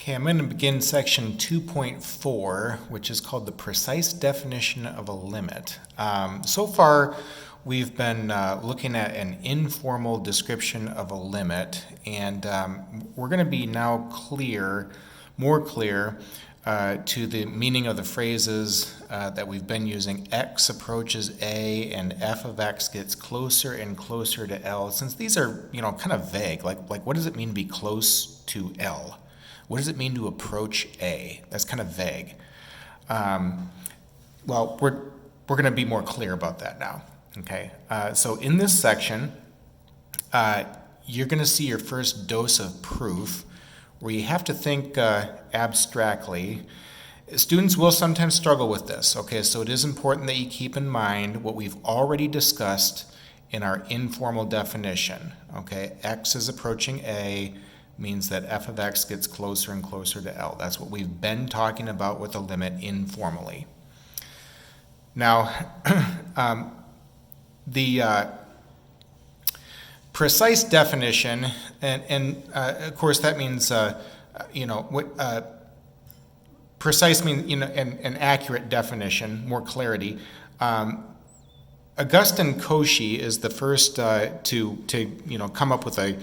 Okay, I'm going to begin section 2.4, which is called the precise definition of a limit. So far, we've been looking at an informal description of a limit, and we're going to be now more clear to the meaning of the phrases that we've been using. X approaches A and f of x gets closer and closer to L. Since these are, kind of vague, like what does it mean to be close to L? What does it mean to approach A? That's kind of vague. Well, we're going to be more clear about that now. Okay. So in this section, you're going to see your first dose of proof, where you have to think abstractly. Students will sometimes struggle with this. Okay, so it is important that you keep in mind what we've already discussed in our informal definition. Okay, x is approaching A means that f of x gets closer and closer to L. That's what we've been talking about with a limit informally. Now, the precise definition, and of course that means, precise means, an accurate definition, more clarity. Augustin Cauchy is the first to come up with a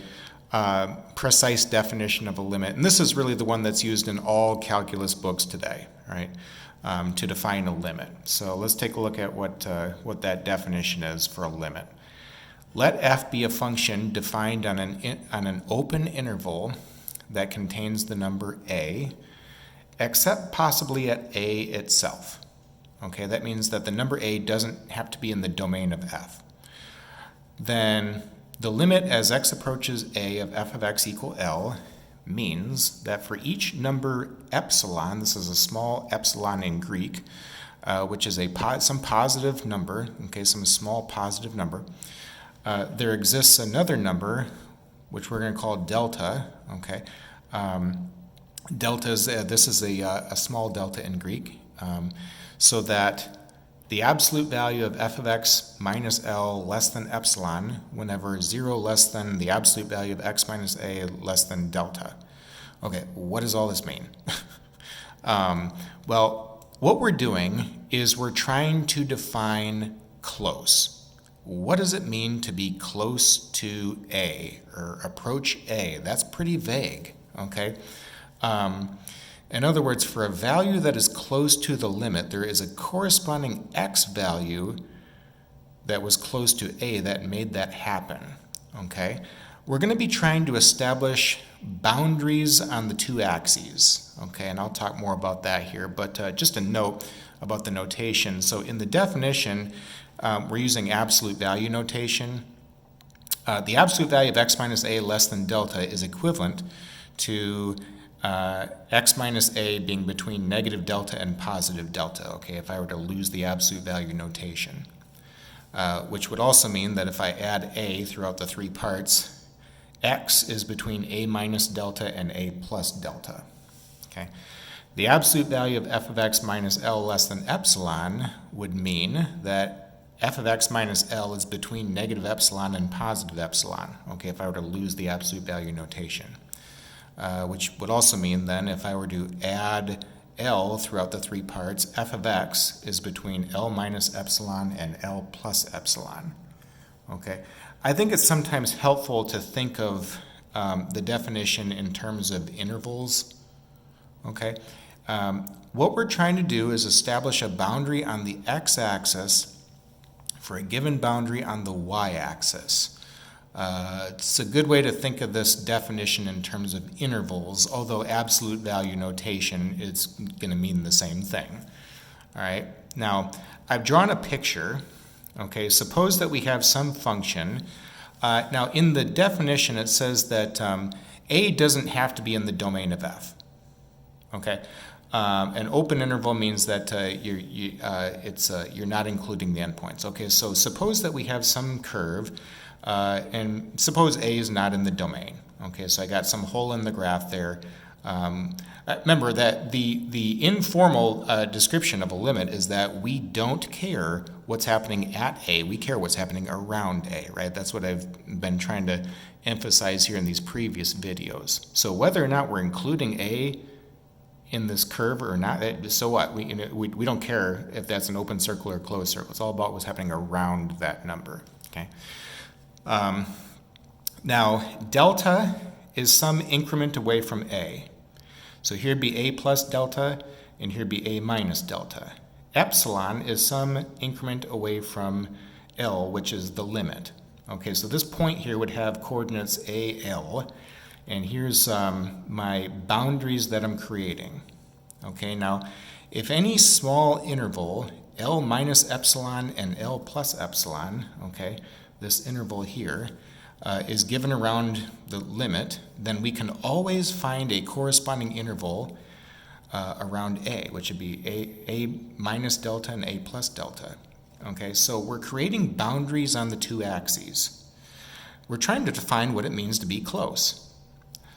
precise definition of a limit, and this is really the one that's used in all calculus books today, right? To define a limit. So let's take a look at what that definition is for a limit. Let f be a function defined on an open interval that contains the number a, except possibly at a itself. Okay, that means that the number a doesn't have to be in the domain of f. Then the limit as x approaches a of f of x equal L means that for each number epsilon, this is a small epsilon in Greek, which is some positive number, okay, some small positive number, there exists another number, which we're going to call delta, okay. Delta is, this is a small delta in Greek, so that the absolute value of f of x minus L less than epsilon whenever 0 less than the absolute value of x minus a less than delta. Okay, what does all this mean? Well, what we're doing is we're trying to define close. What does it mean to be close to A or approach A? That's pretty vague, okay? In other words, for a value that is close to the limit, there is a corresponding x value that was close to A that made that happen, okay? We're going to be trying to establish boundaries on the two axes, okay? And I'll talk more about that here, but just a note about the notation. So in the definition, we're using absolute value notation. The absolute value of x minus a less than delta is equivalent to x minus a being between negative delta and positive delta, okay, if I were to lose the absolute value notation. Which would also mean that if I add a throughout the three parts, x is between a minus delta and a plus delta, okay. The absolute value of f of x minus L less than epsilon would mean that f of x minus L is between negative epsilon and positive epsilon, okay, if I were to lose the absolute value notation. Which would also mean then if I were to add L throughout the three parts, f of x is between L minus epsilon and L plus epsilon. Okay, I think it's sometimes helpful to think of the definition in terms of intervals. Okay, what we're trying to do is establish a boundary on the x-axis for a given boundary on the y-axis. It's a good way to think of this definition in terms of intervals, although absolute value notation is going to mean the same thing. All right. Now, I've drawn a picture. Okay. Suppose that we have some function. Now, in the definition, it says that a doesn't have to be in the domain of f. Okay. An open interval means that you're not including the endpoints. Okay. So suppose that we have some curve. And suppose A is not in the domain. Okay, so I got some hole in the graph there. Remember that the informal description of a limit is that we don't care what's happening at A, we care what's happening around A, right? That's what I've been trying to emphasize here in these previous videos. So whether or not we're including A in this curve or not. So what? We don't care if that's an open circle or a closed circle. It's all about what's happening around that number. Okay. Now, delta is some increment away from a. So here'd be a plus delta, and here'd be a minus delta. Epsilon is some increment away from L, which is the limit. Okay, so this point here would have coordinates AL, and here's my boundaries that I'm creating. Okay, now if any small interval, L minus epsilon and L plus epsilon, okay, this interval here, is given around the limit, then we can always find a corresponding interval around A, which would be A minus delta and A plus delta. Okay, so we're creating boundaries on the two axes. We're trying to define what it means to be close.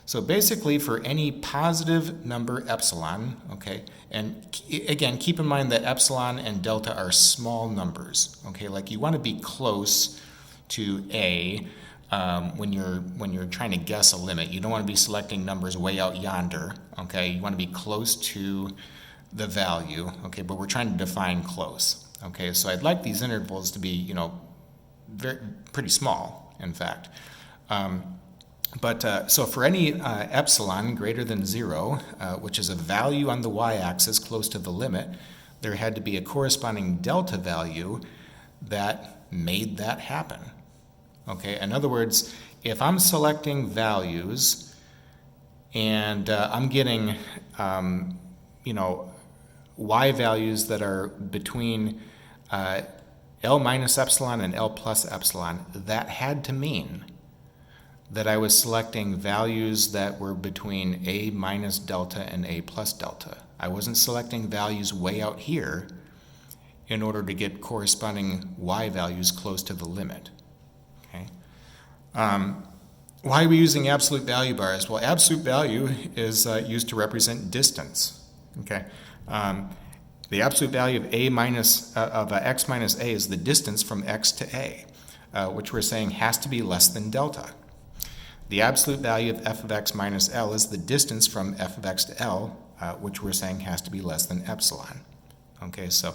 So basically for any positive number epsilon, okay, and again, keep in mind that epsilon and delta are small numbers, okay, like you want to be close to A when you're trying to guess a limit. You don't want to be selecting numbers way out yonder, okay, you want to be close to the value, okay, but we're trying to define close. Okay, so I'd like these intervals to be, pretty small, in fact. So for any epsilon greater than 0, which is a value on the y-axis close to the limit, there had to be a corresponding delta value that made that happen. Okay, in other words, if I'm selecting values and I'm getting, y values that are between L minus epsilon and L plus epsilon, that had to mean that I was selecting values that were between A minus delta and A plus delta. I wasn't selecting values way out here in order to get corresponding y values close to the limit. Okay. Why are we using absolute value bars? Well, absolute value is used to represent distance. Okay. The absolute value of x minus a is the distance from x to a, which we're saying has to be less than delta. The absolute value of f of x minus L is the distance from f of x to L, which we're saying has to be less than epsilon. Okay, so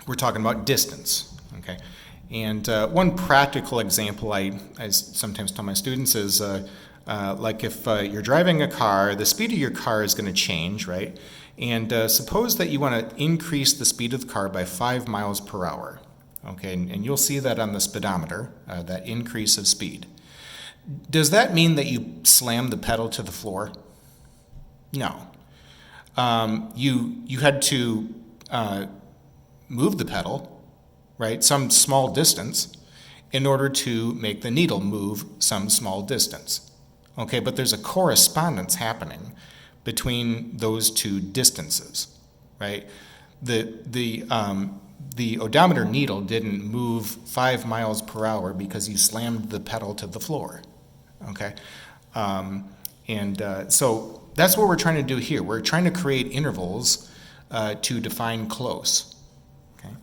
we're talking about distance. Okay, and one practical example I sometimes tell my students is like if you're driving a car, the speed of your car is going to change, right? And suppose that you want to increase the speed of the car by 5 miles per hour. Okay, and you'll see that on the speedometer, that increase of speed. Does that mean that you slam the pedal to the floor? No. You had to move the pedal, right, some small distance in order to make the needle move some small distance. Okay, but there's a correspondence happening between those two distances, right? The odometer needle didn't move 5 miles per hour because you slammed the pedal to the floor. Okay, so that's what we're trying to do here. We're trying to create intervals to define close. Okay,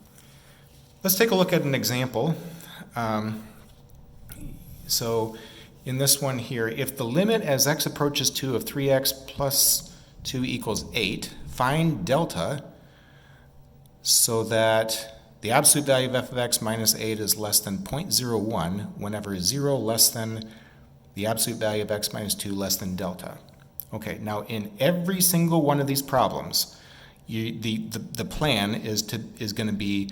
let's take a look at an example. So in this one here, if the limit as x approaches 2 of 3x plus 2 equals 8, find delta so that the absolute value of f of x minus 8 is less than 0.01 whenever 0 less than the absolute value of x minus 2 less than delta. Okay, now in every single one of these problems, the plan is going to be,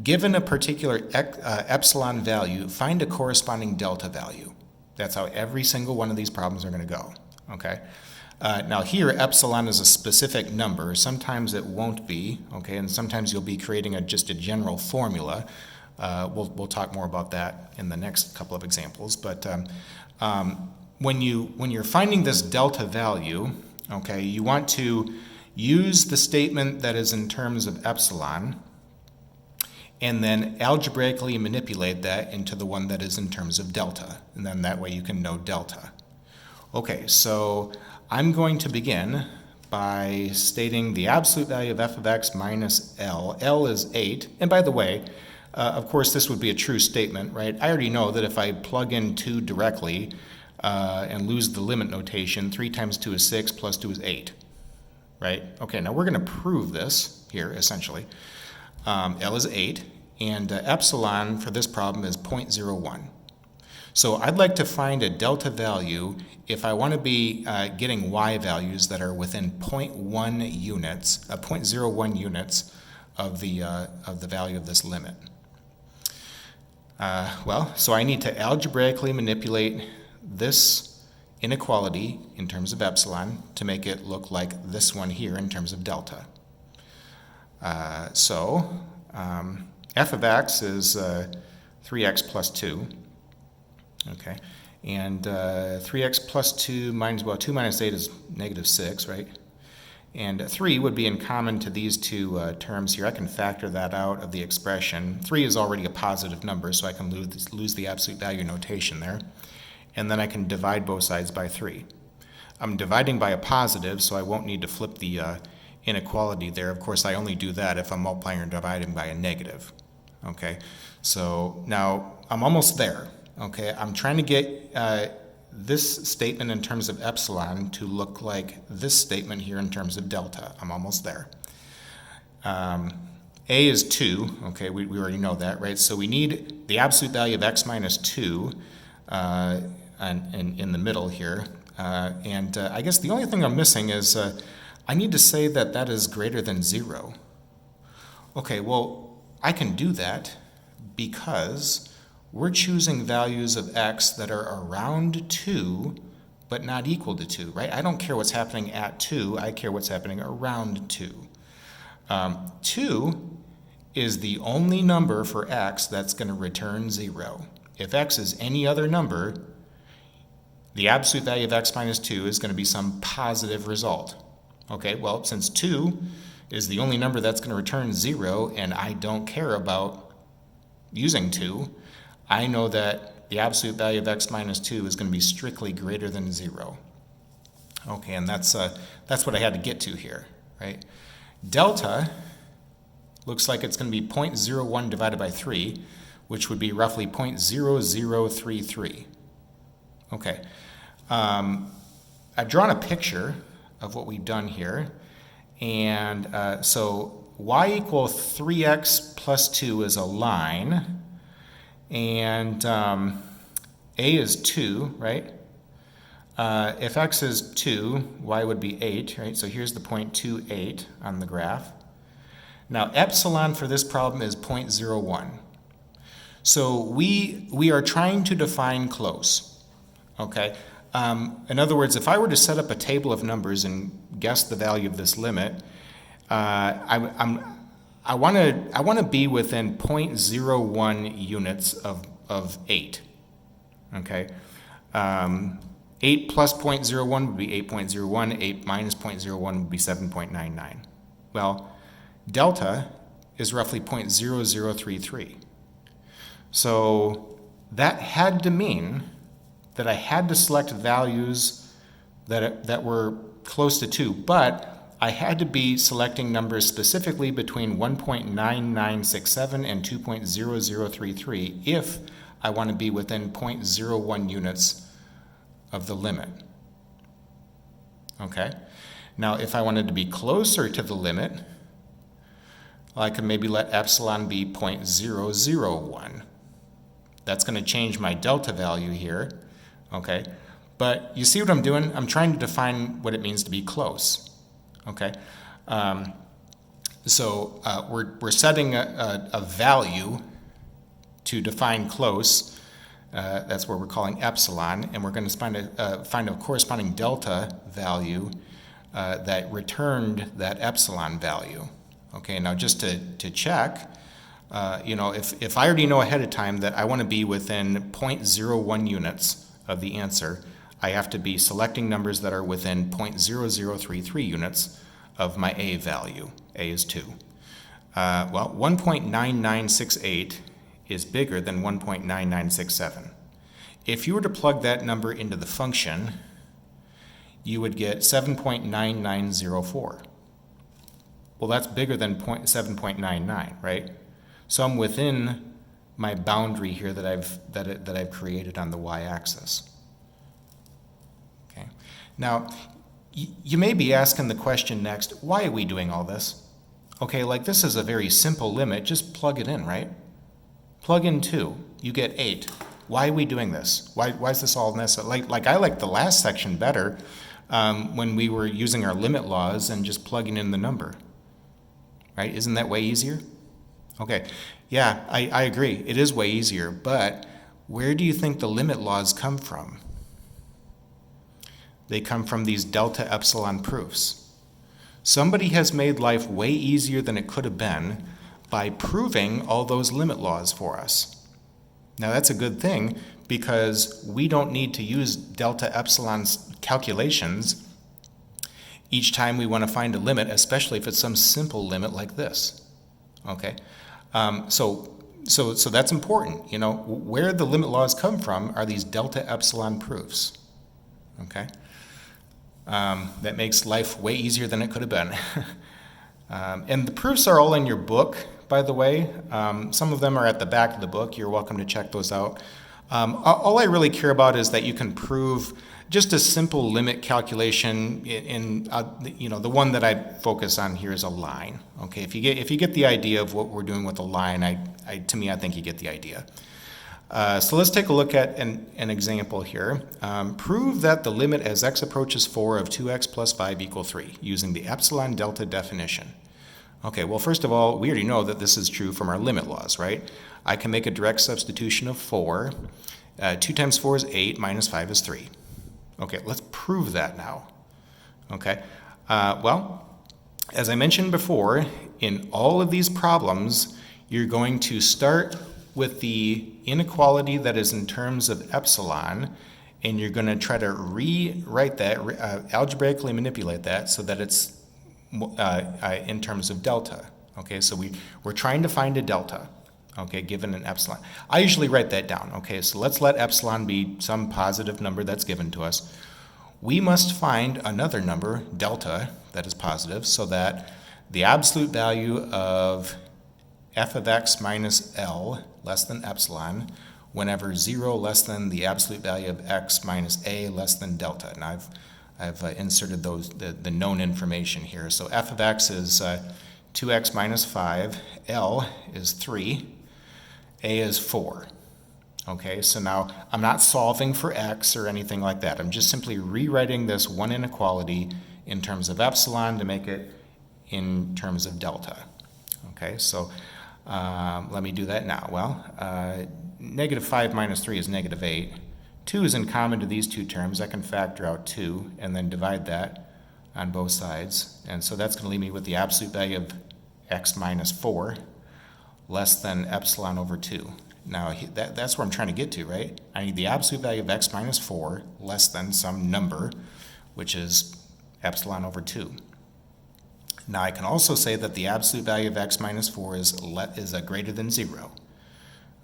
given a particular epsilon value, find a corresponding delta value. That's how every single one of these problems are going to go. Okay. Now here, epsilon is a specific number. Sometimes it won't be. Okay, and sometimes you'll be creating just a general formula. We'll talk more about that in the next couple of examples. But when you're finding this delta value, okay, you want to use the statement that is in terms of epsilon, and then algebraically manipulate that into the one that is in terms of delta, and then that way you can know delta. Okay, so I'm going to begin by stating the absolute value of f of x minus L. L is 8, and by the way, of course this would be a true statement, right? I already know that if I plug in 2 directly and lose the limit notation, 3 times 2 is 6 plus 2 is 8. right? Okay, now we're going to prove this here, essentially. L is 8, and epsilon for this problem is 0.01. So I'd like to find a delta value if I want to be getting y values that are within 0.1 units, 0.01 units of the value of this limit. So I need to algebraically manipulate this inequality in terms of epsilon to make it look like this one here in terms of delta. F of x is 3x plus 2. Okay, and 3x plus 2 minus, well, 2 minus 8 is negative 6, right? And 3 would be in common to these two terms here. I can factor that out of the expression. 3 is already a positive number, so I can lose the absolute value notation there. And then I can divide both sides by 3. I'm dividing by a positive, so I won't need to flip the inequality there. Of course, I only do that if I'm multiplying or dividing by a negative. Okay, so now I'm almost there. Okay, I'm trying to get this statement in terms of epsilon to look like this statement here in terms of delta. I'm almost there. A is 2. Okay, we already know that, right? So we need the absolute value of x minus 2 in the middle here. I guess the only thing I'm missing is I need to say that that is greater than 0. Okay, well, I can do that because we're choosing values of x that are around 2, but not equal to 2, right? I don't care what's happening at 2, I care what's happening around 2. 2 is the only number for x that's going to return 0. If x is any other number, the absolute value of x minus 2 is going to be some positive result. Okay, well, since 2 is the only number that's going to return 0, and I don't care about using 2, I know that the absolute value of x minus 2 is going to be strictly greater than 0. Okay, and that's what I had to get to here, right? Delta looks like it's going to be 0.01 divided by 3, which would be roughly 0.0033. Okay, I've drawn a picture of what we've done here, and so y equals 3x plus 2 is a line, and a is 2, right? If x is 2, y would be 8, right? So here's the point 2, 8 on the graph. Now epsilon for this problem is 0.01. So we are trying to define close, okay? In other words, if I were to set up a table of numbers and guess the value of this limit, I want to be within 0.01 units of 8. Okay, 8 plus 0.01 would be 8.01. 8 minus 0.01 would be 7.99. Well, delta is roughly 0.0033. So that had to mean that I had to select values that were close to 2, but I had to be selecting numbers specifically between 1.9967 and 2.0033 if I want to be within 0.01 units of the limit. Okay? Now, if I wanted to be closer to the limit, I could maybe let epsilon be 0.001. That's going to change my delta value here. Okay? But you see what I'm doing? I'm trying to define what it means to be close. Okay, we're setting a value to define close. That's what we're calling epsilon, and we're going to find a corresponding delta value that returned that epsilon value. Okay, now just to check, if I already know ahead of time that I want to be within 0.01 units of the answer, I have to be selecting numbers that are within 0.0033 units of my A value. A is 2. 1.9968 is bigger than 1.9967. If you were to plug that number into the function, you would get 7.9904. Well, that's bigger than 7.99, right? So I'm within my boundary here that I've created on the y-axis. Okay. Now, You may be asking the question next, why are we doing all this? Okay, like this is a very simple limit, just plug it in, right? Plug in 2, you get 8. Why are we doing this? Why is this all necessary? Like I like the last section better when we were using our limit laws and just plugging in the number, right? Isn't that way easier? Okay, yeah, I agree. It is way easier, but where do you think the limit laws come from? They come from these delta epsilon proofs. Somebody has made life way easier than it could have been by proving all those limit laws for us. Now that's a good thing because we don't need to use delta epsilon calculations each time we want to find a limit, especially if it's some simple limit like this. Okay, so that's important. You know, where the limit laws come from are these delta epsilon proofs. Okay, that makes life way easier than it could have been. And the proofs are all in your book, by the way. Some of them are at the back of the book. You're welcome to check those out. All I really care about is that you can prove just a simple limit calculation in you know, the one that I focus on here is a line. Okay, if you get the idea of what we're doing with a line, to me I think you get the idea. So let's take a look at an example here. Prove that the limit as x approaches 4 of 2x plus 5 equal 3 using the epsilon delta definition. Okay, well first of all, we already know that this is true from our limit laws, right? I can make a direct substitution of 4. 2 times 4 is 8, minus 5 is 3. Okay, let's prove that now. Okay, well, as I mentioned before, in all of these problems, you're going to start with the inequality that is in terms of epsilon, and you're going to try to rewrite that, algebraically manipulate that so that it's in terms of delta. Okay, so we're trying to find a delta, okay, given an epsilon. I usually write that down. Okay, so let's let epsilon be some positive number that's given to us. We must find another number, delta, that is positive, so that the absolute value of f of x minus L less than epsilon whenever 0 less than the absolute value of x minus a less than delta. And I've inserted the known information here. So f of x is 2x minus 5, L is 3, a is 4. Okay, so now I'm not solving for x or anything like that. I'm just simply rewriting this one inequality in terms of epsilon to make it in terms of delta. Okay, so let me do that now. Well, negative 5 minus 3 is negative 8. 2 is in common to these two terms. I can factor out 2 and then divide that on both sides. And so that's going to leave me with the absolute value of x minus 4 less than epsilon over 2. Now, that's where I'm trying to get to, right? I need the absolute value of x minus 4 less than some number, which is epsilon over 2. Now, I can also say that the absolute value of x minus 4 is greater than 0,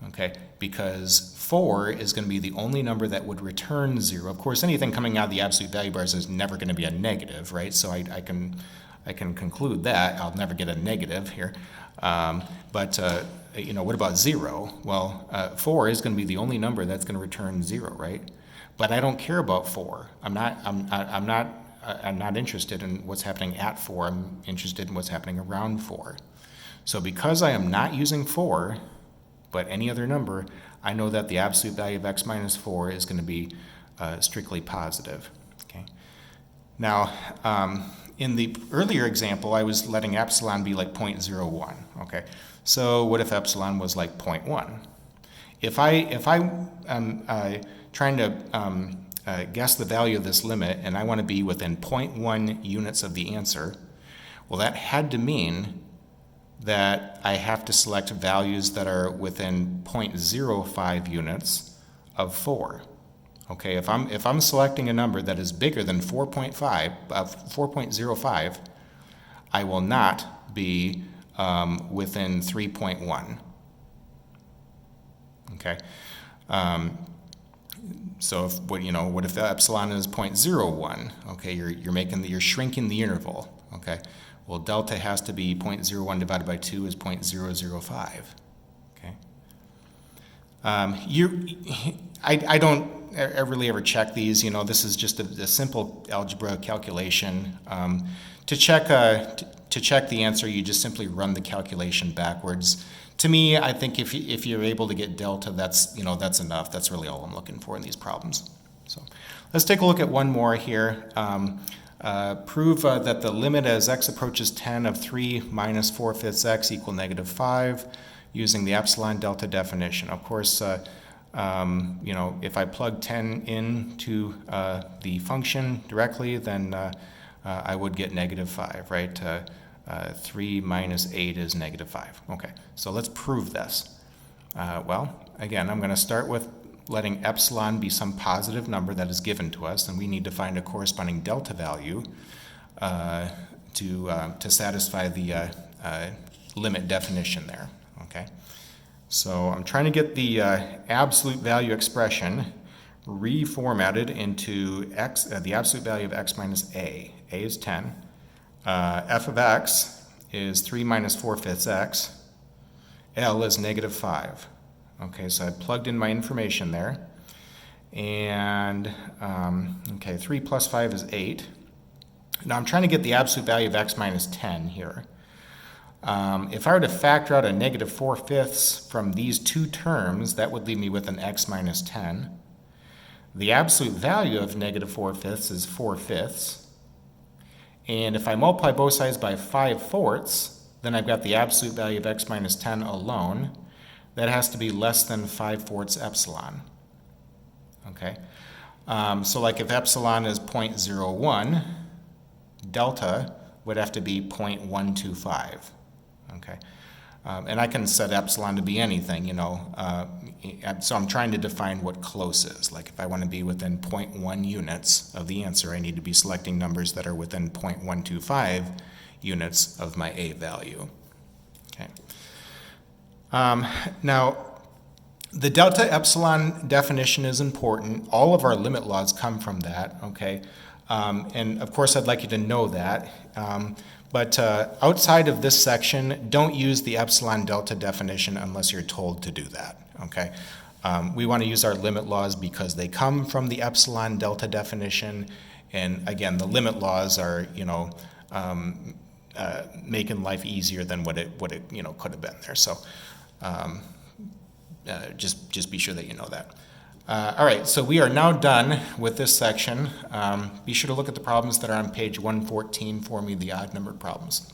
okay? Because 4 is going to be the only number that would return 0. Of course, anything coming out of the absolute value bars is never going to be a negative, right? So I can conclude that. I'll never get a negative here. You know, what about 0? Well, 4 is going to be the only number that's going to return 0, right? But I don't care about 4. I'm not interested in what's happening at 4. I'm interested in what's happening around 4. So because I am not using 4, but any other number, I know that the absolute value of x minus 4 is going to be strictly positive. Okay. Now, in the earlier example, I was letting epsilon be like 0.01. Okay. So what if epsilon was like 0.1? If I'm trying to guess the value of this limit and I want to be within 0.1 units of the answer, well, that had to mean that I have to select values that are within 0.05 units of 4. Okay, if I'm selecting a number that is bigger than 4.05, I will not be within 3.1. Okay. So what if the epsilon is 0.01? Okay, you're shrinking the interval. Okay, well, delta has to be 0.01 divided by 2 is 0.005. Okay. I don't really ever check these. You know, this is just a simple algebra calculation. To check the answer, you just simply run the calculation backwards. To me, I think if you're able to get delta, that's enough. That's really all I'm looking for in these problems. So let's take a look at one more here. Prove that the limit as x approaches 10 of 3 minus 4/5 x equal -5 using the epsilon delta definition. Of course, if I plug 10 into the function directly, then I would get -5, right? 3 minus 8 is -5. Okay, so let's prove this. Well, again, I'm going to start with letting epsilon be some positive number that is given to us, and we need to find a corresponding delta value to satisfy the limit definition there. Okay, so I'm trying to get the absolute value expression reformatted into x, the absolute value of x minus a. A is 10. F of x is 3 minus 4/5 x. L is -5. Okay, so I plugged in my information there. And, 3 plus 5 is 8. Now I'm trying to get the absolute value of x minus 10 here. If I were to factor out a -4/5 from these two terms, that would leave me with an x minus 10. The absolute value of -4/5 is 4/5. And if I multiply both sides by 5/4, then I've got the absolute value of x minus 10 alone. That has to be less than 5/4 epsilon. Okay, so like if epsilon is 0.01, delta would have to be 0.125. Okay, and I can set epsilon to be anything, so I'm trying to define what close is. Like if I want to be within 0.1 units of the answer, I need to be selecting numbers that are within 0.125 units of my A value. Okay. Now, the delta epsilon definition is important. All of our limit laws come from that, okay? And of course, I'd like you to know that. But outside of this section, don't use the epsilon delta definition unless you're told to do that, okay? We want to use our limit laws because they come from the epsilon delta definition. And again, the limit laws are, making life easier than what it could have been there. So just be sure that you know that. All right, so we are now done with this section. Be sure to look at the problems that are on page 114 for me, the odd numbered problems.